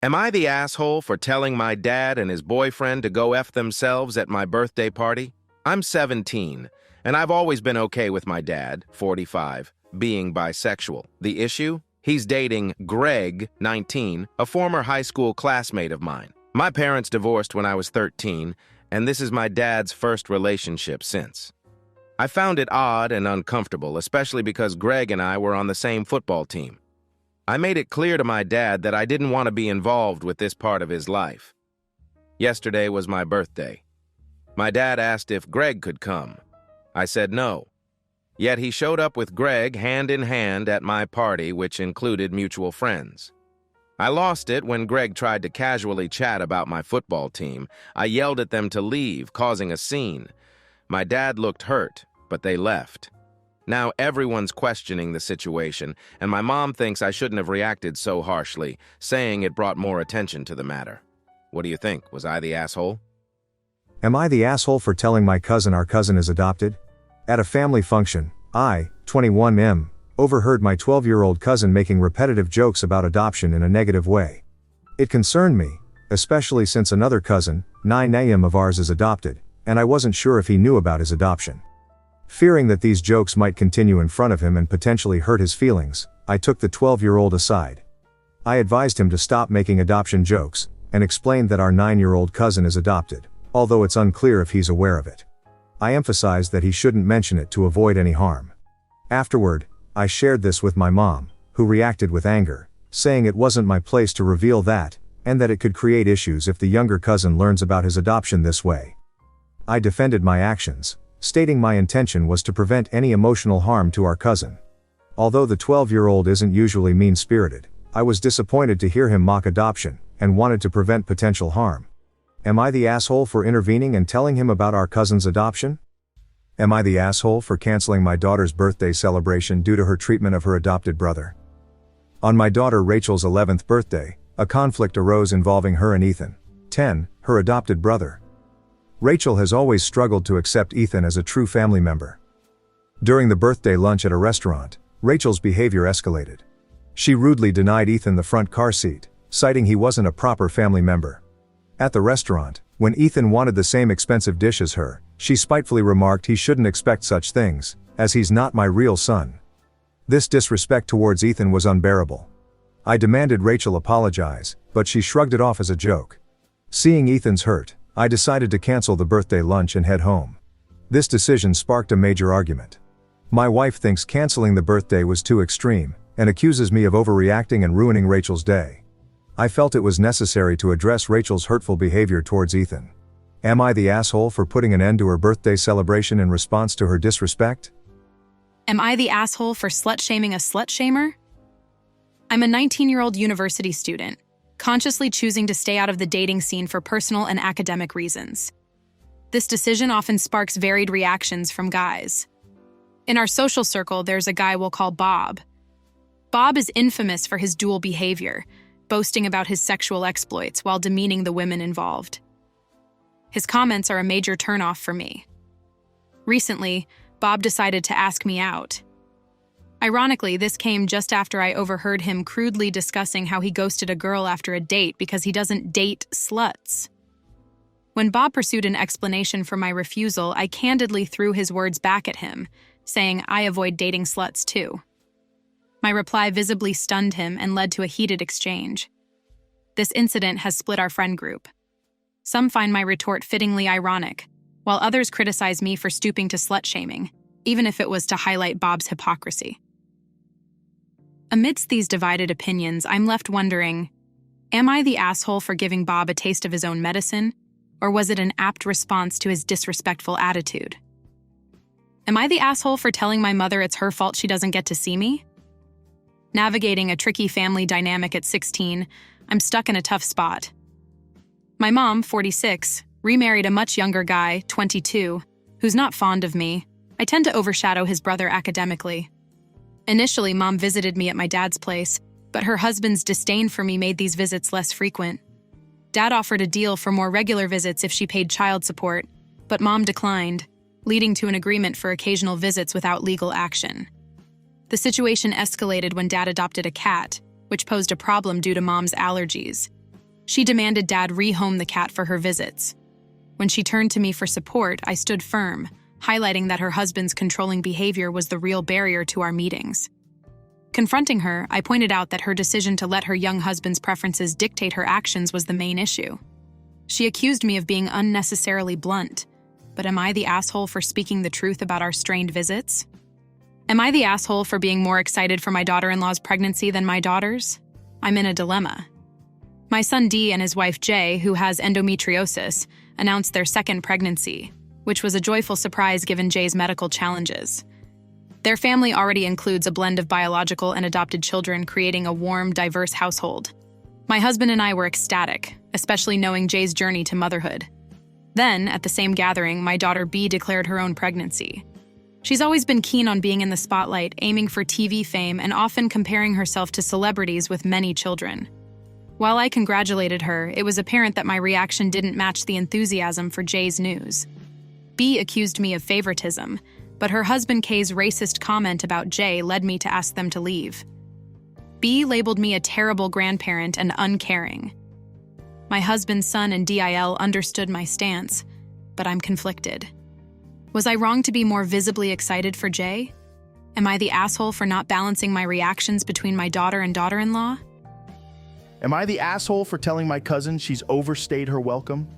Am I the asshole for telling my dad and his boyfriend to go F themselves at my birthday party? I'm 17, and I've always been okay with my dad, 45, being bisexual. The issue? He's dating Greg, 19, a former high school classmate of mine. My parents divorced when I was 13, and this is my dad's first relationship since. I found it odd and uncomfortable, especially because Greg and I were on the same football team. I made it clear to my dad that I didn't want to be involved with this part of his life. Yesterday was my birthday. My dad asked if Greg could come. I said no. Yet he showed up with Greg hand in hand at my party, which included mutual friends. I lost it when Greg tried to casually chat about my football team. I yelled at them to leave, causing a scene. My dad looked hurt, but they left. Now everyone's questioning the situation, and my mom thinks I shouldn't have reacted so harshly, saying it brought more attention to the matter. What do you think? Was I the asshole? Am I the asshole for telling my cousin our cousin is adopted? At a family function, I, 21M, overheard my 12-year-old cousin making repetitive jokes about adoption in a negative way. It concerned me, especially since another cousin, 9AM of ours, is adopted, and I wasn't sure if he knew about his adoption. Fearing that these jokes might continue in front of him and potentially hurt his feelings, I took the 12-year-old aside. I advised him to stop making adoption jokes, and explained that our 9-year-old cousin is adopted, although it's unclear if he's aware of it. I emphasized that he shouldn't mention it to avoid any harm. Afterward, I shared this with my mom, who reacted with anger, saying it wasn't my place to reveal that, and that it could create issues if the younger cousin learns about his adoption this way. I defended my actions, stating my intention was to prevent any emotional harm to our cousin. Although the 12-year-old isn't usually mean-spirited, I was disappointed to hear him mock adoption, and wanted to prevent potential harm. Am I the asshole for intervening and telling him about our cousin's adoption? Am I the asshole for canceling my daughter's birthday celebration due to her treatment of her adopted brother? On my daughter Rachel's 11th birthday, a conflict arose involving her and Ethan, 10, her adopted brother. Rachel has always struggled to accept Ethan as a true family member. During the birthday lunch at a restaurant, Rachel's behavior escalated. She rudely denied Ethan the front car seat, citing he wasn't a proper family member. At the restaurant, when Ethan wanted the same expensive dish as her, she spitefully remarked he shouldn't expect such things, as he's not my real son. This disrespect towards Ethan was unbearable. I demanded Rachel apologize, but she shrugged it off as a joke. Seeing Ethan's hurt, I decided to cancel the birthday lunch and head home. This decision sparked a major argument. My wife thinks canceling the birthday was too extreme, and accuses me of overreacting and ruining Rachel's day. I felt it was necessary to address Rachel's hurtful behavior towards Ethan. Am I the asshole for putting an end to her birthday celebration in response to her disrespect? Am I the asshole for slut-shaming a slut-shamer? I'm a 19-year-old university student, consciously choosing to stay out of the dating scene for personal and academic reasons. This decision often sparks varied reactions from guys. In our social circle, there's a guy we'll call Bob. Bob is infamous for his dual behavior, boasting about his sexual exploits while demeaning the women involved. His comments are a major turnoff for me. Recently, Bob decided to ask me out. Ironically, this came just after I overheard him crudely discussing how he ghosted a girl after a date because he doesn't date sluts. When Bob pursued an explanation for my refusal, I candidly threw his words back at him, saying I avoid dating sluts too. My reply visibly stunned him and led to a heated exchange. This incident has split our friend group. Some find my retort fittingly ironic, while others criticize me for stooping to slut-shaming, even if it was to highlight Bob's hypocrisy. Amidst these divided opinions, I'm left wondering, am I the asshole for giving Bob a taste of his own medicine, or was it an apt response to his disrespectful attitude? Am I the asshole for telling my mother it's her fault she doesn't get to see me? Navigating a tricky family dynamic at 16, I'm stuck in a tough spot. My mom, 46, remarried a much younger guy, 22, who's not fond of me. I tend to overshadow his brother academically. Initially, Mom visited me at my dad's place, but her husband's disdain for me made these visits less frequent. Dad offered a deal for more regular visits if she paid child support, but Mom declined, leading to an agreement for occasional visits without legal action. The situation escalated when Dad adopted a cat, which posed a problem due to Mom's allergies. She demanded Dad rehome the cat for her visits. When she turned to me for support, I stood firm, highlighting that her husband's controlling behavior was the real barrier to our meetings. Confronting her, I pointed out that her decision to let her young husband's preferences dictate her actions was the main issue. She accused me of being unnecessarily blunt. But am I the asshole for speaking the truth about our strained visits? Am I the asshole for being more excited for my daughter-in-law's pregnancy than my daughter's? I'm in a dilemma. My son D and his wife Jay, who has endometriosis, announced their second pregnancy, which was a joyful surprise given Jay's medical challenges. Their family already includes a blend of biological and adopted children, creating a warm, diverse household. My husband and I were ecstatic, especially knowing Jay's journey to motherhood. Then, at the same gathering, my daughter B declared her own pregnancy. She's always been keen on being in the spotlight, aiming for TV fame, and often comparing herself to celebrities with many children. While I congratulated her, it was apparent that my reaction didn't match the enthusiasm for Jay's news. B accused me of favoritism, but her husband K's racist comment about Jay led me to ask them to leave. B labeled me a terrible grandparent and uncaring. My husband's son and DIL understood my stance, but I'm conflicted. Was I wrong to be more visibly excited for Jay? Am I the asshole for not balancing my reactions between my daughter and daughter-in-law? Am I the asshole for telling my cousin she's overstayed her welcome?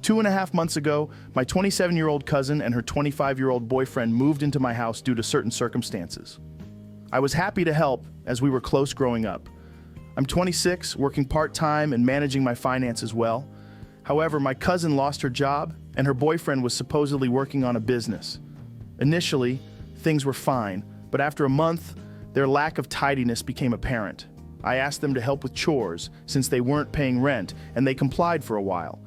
2.5 months ago, my 27-year-old cousin and her 25-year-old boyfriend moved into my house due to certain circumstances. I was happy to help, as we were close growing up. I'm 26, working part-time and managing my finances well. However, my cousin lost her job, and her boyfriend was supposedly working on a business. Initially, things were fine, but after a month, their lack of tidiness became apparent. I asked them to help with chores, since they weren't paying rent, and they complied for a while.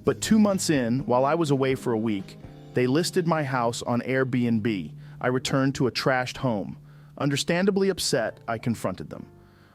But 2 months in, while I was away for a week, they listed my house on Airbnb. I returned to a trashed home. Understandably upset, I confronted them.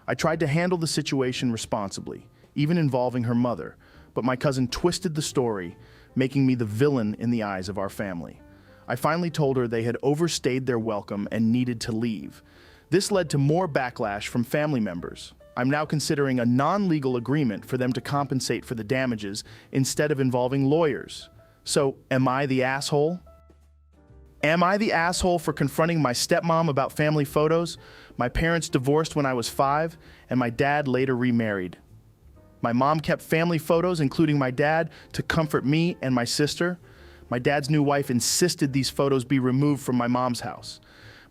I tried to handle the situation responsibly, even involving her mother, but my cousin twisted the story, making me the villain in the eyes of our family. I finally told her they had overstayed their welcome and needed to leave. This led to more backlash from family members. I'm now considering a non-legal agreement for them to compensate for the damages instead of involving lawyers. So, am I the asshole? Am I the asshole for confronting my stepmom about family photos? My parents divorced when I was 5, and my dad later remarried. My mom kept family photos, including my dad, to comfort me and my sister. My dad's new wife insisted these photos be removed from my mom's house.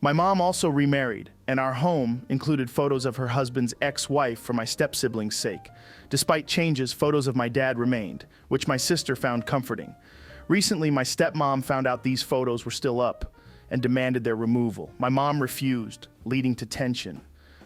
My mom also remarried, and our home included photos of her husband's ex-wife for my step-siblings' sake. Despite changes, photos of my dad remained, which my sister found comforting. Recently, my stepmom found out these photos were still up and demanded their removal. My mom refused, leading to tension.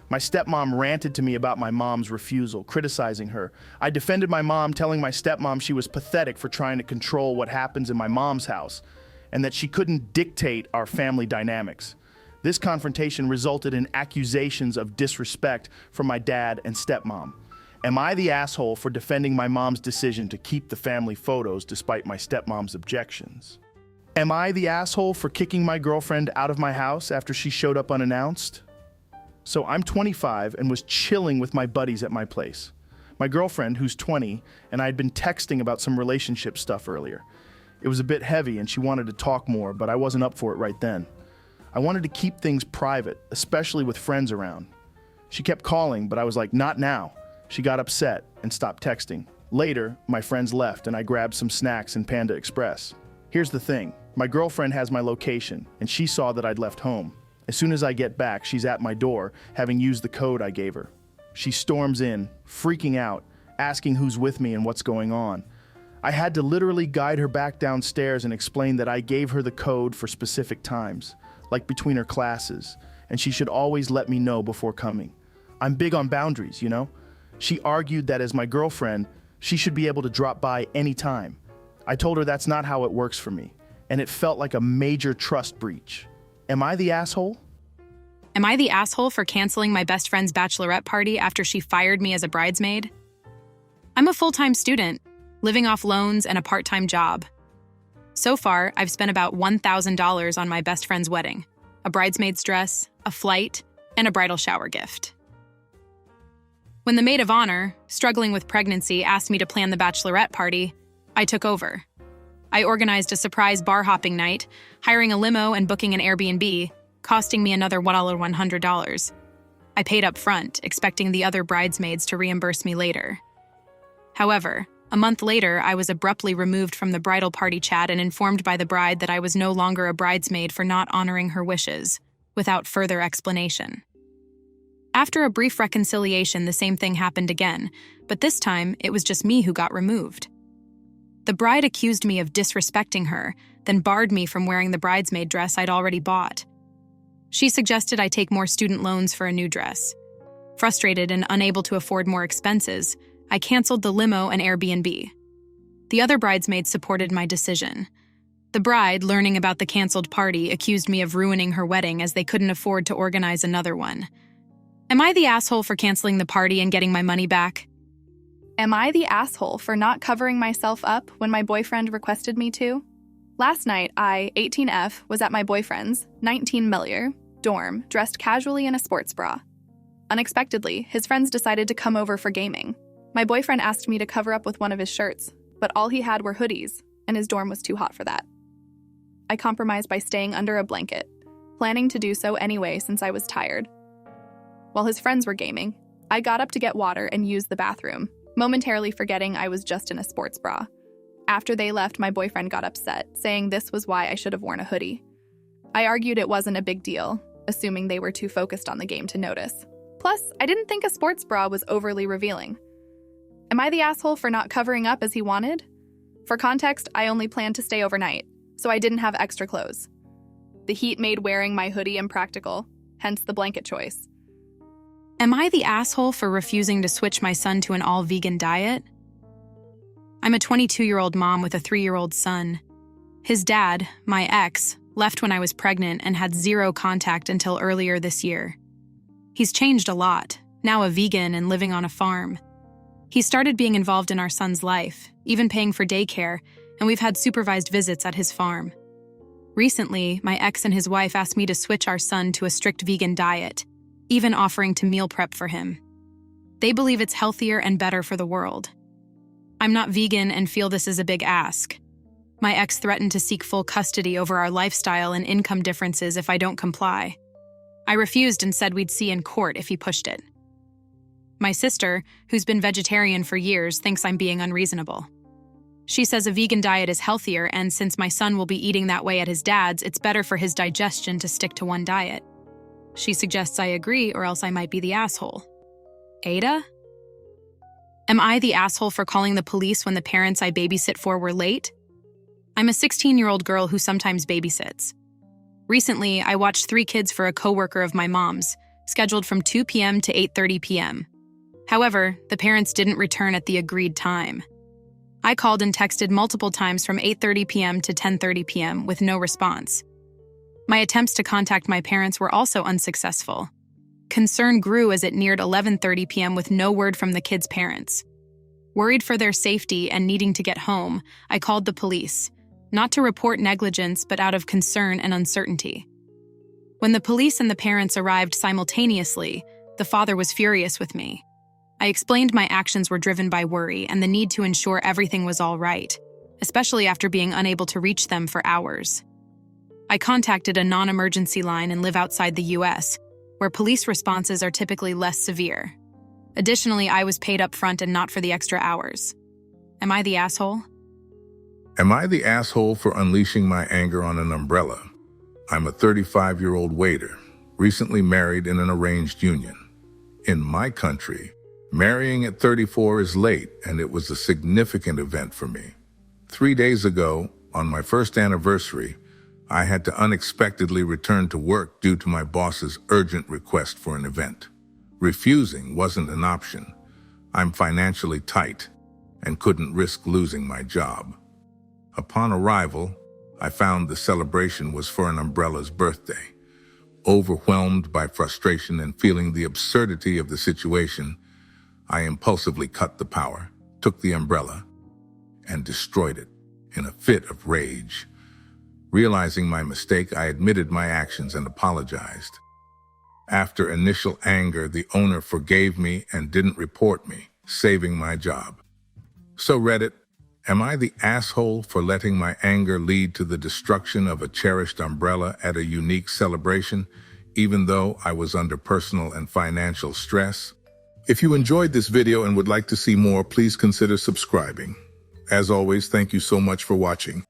My stepmom ranted to me about my mom's refusal, criticizing her. I defended my mom, telling my stepmom she was pathetic for trying to control what happens in my mom's house, and that she couldn't dictate our family dynamics. This confrontation resulted in accusations of disrespect from my dad and stepmom. Am I the asshole for defending my mom's decision to keep the family photos despite my stepmom's objections? Am I the asshole for kicking my girlfriend out of my house after she showed up unannounced? So I'm 25 and was chilling with my buddies at my place. My girlfriend, who's 20, and I had been texting about some relationship stuff earlier. It was a bit heavy and she wanted to talk more, but I wasn't up for it right then. I wanted to keep things private, especially with friends around. She kept calling, but I was like, not now. She got upset and stopped texting. Later, my friends left and I grabbed some snacks in Panda Express. Here's the thing. My girlfriend has my location and she saw that I'd left home. As soon as I get back, she's at my door, having used the code I gave her. She storms in, freaking out, asking who's with me and what's going on. I had to literally guide her back downstairs and explain that I gave her the code for specific times, like between her classes, and she should always let me know before coming. I'm big on boundaries, you know? She argued that as my girlfriend, she should be able to drop by anytime. I told her that's not how it works for me, and it felt like a major trust breach. Am I the asshole? Am I the asshole for canceling my best friend's bachelorette party after she fired me as a bridesmaid? I'm a full-time student, living off loans and a part-time job. So far, I've spent about $1,000 on my best friend's wedding, a bridesmaid's dress, a flight, and a bridal shower gift. When the maid of honor, struggling with pregnancy, asked me to plan the bachelorette party, I took over. I organized a surprise bar hopping night, hiring a limo and booking an Airbnb, costing me another $100. I paid up front, expecting the other bridesmaids to reimburse me later. However, a month later, I was abruptly removed from the bridal party chat and informed by the bride that I was no longer a bridesmaid for not honoring her wishes, without further explanation. After a brief reconciliation, the same thing happened again, but this time it was just me who got removed. The bride accused me of disrespecting her, then barred me from wearing the bridesmaid dress I'd already bought. She suggested I take more student loans for a new dress. Frustrated and unable to afford more expenses, I canceled the limo and Airbnb. The other bridesmaids supported my decision. The bride, learning about the canceled party, accused me of ruining her wedding as they couldn't afford to organize another one. Am I the asshole for canceling the party and getting my money back? Am I the asshole for not covering myself up when my boyfriend requested me to? Last night, I, 18F, was at my boyfriend's, 19 Millier, dorm, dressed casually in a sports bra. Unexpectedly, his friends decided to come over for gaming. My boyfriend asked me to cover up with one of his shirts, but all he had were hoodies, and his dorm was too hot for that. I compromised by staying under a blanket, planning to do so anyway since I was tired. While his friends were gaming, I got up to get water and used the bathroom, momentarily forgetting I was just in a sports bra. After they left, my boyfriend got upset, saying this was why I should have worn a hoodie. I argued it wasn't a big deal, assuming they were too focused on the game to notice. Plus, I didn't think a sports bra was overly revealing. Am I the asshole for not covering up as he wanted? For context, I only planned to stay overnight, so I didn't have extra clothes. The heat made wearing my hoodie impractical, hence the blanket choice. Am I the asshole for refusing to switch my son to an all-vegan diet? I'm a 22-year-old mom with a 3-year-old son. His dad, my ex, left when I was pregnant and had zero contact until earlier this year. He's changed a lot, now a vegan and living on a farm. He started being involved in our son's life, even paying for daycare, and we've had supervised visits at his farm. Recently, my ex and his wife asked me to switch our son to a strict vegan diet, even offering to meal prep for him. They believe it's healthier and better for the world. I'm not vegan and feel this is a big ask. My ex threatened to seek full custody over our lifestyle and income differences if I don't comply. I refused and said we'd see in court if he pushed it. My sister, who's been vegetarian for years, thinks I'm being unreasonable. She says a vegan diet is healthier, and since my son will be eating that way at his dad's, it's better for his digestion to stick to one diet. She suggests I agree, or else I might be the asshole. AITA? Am I the asshole for calling the police when the parents I babysit for were late? I'm a 16-year-old girl who sometimes babysits. Recently, I watched 3 kids for a coworker of my mom's, scheduled from 2 p.m. to 8:30 p.m. However, the parents didn't return at the agreed time. I called and texted multiple times from 8:30 p.m. to 10:30 p.m. with no response. My attempts to contact my parents were also unsuccessful. Concern grew as it neared 11:30 p.m. with no word from the kids' parents. Worried for their safety and needing to get home, I called the police, not to report negligence but out of concern and uncertainty. When the police and the parents arrived simultaneously, the father was furious with me. I explained my actions were driven by worry and the need to ensure everything was all right, especially after being unable to reach them for hours. I contacted a non-emergency line and live outside the U.S., where police responses are typically less severe. Additionally, I was paid up front and not for the extra hours. Am I the asshole? Am I the asshole for unleashing my anger on an umbrella? I'm a 35-year-old waiter, recently married in an arranged union. In my country, marrying at 34 is late, and it was a significant event for me. 3 days ago, on my first anniversary, I had to unexpectedly return to work due to my boss's urgent request for an event. Refusing wasn't an option. I'm financially tight and couldn't risk losing my job. Upon arrival, I found the celebration was for an umbrella's birthday. Overwhelmed by frustration and feeling the absurdity of the situation, I impulsively cut the power, took the umbrella, and destroyed it in a fit of rage. Realizing my mistake, I admitted my actions and apologized. After initial anger, the owner forgave me and didn't report me, saving my job. So Reddit, am I the asshole for letting my anger lead to the destruction of a cherished umbrella at a unique celebration, even though I was under personal and financial stress? If you enjoyed this video and would like to see more, please consider subscribing. As always, thank you so much for watching.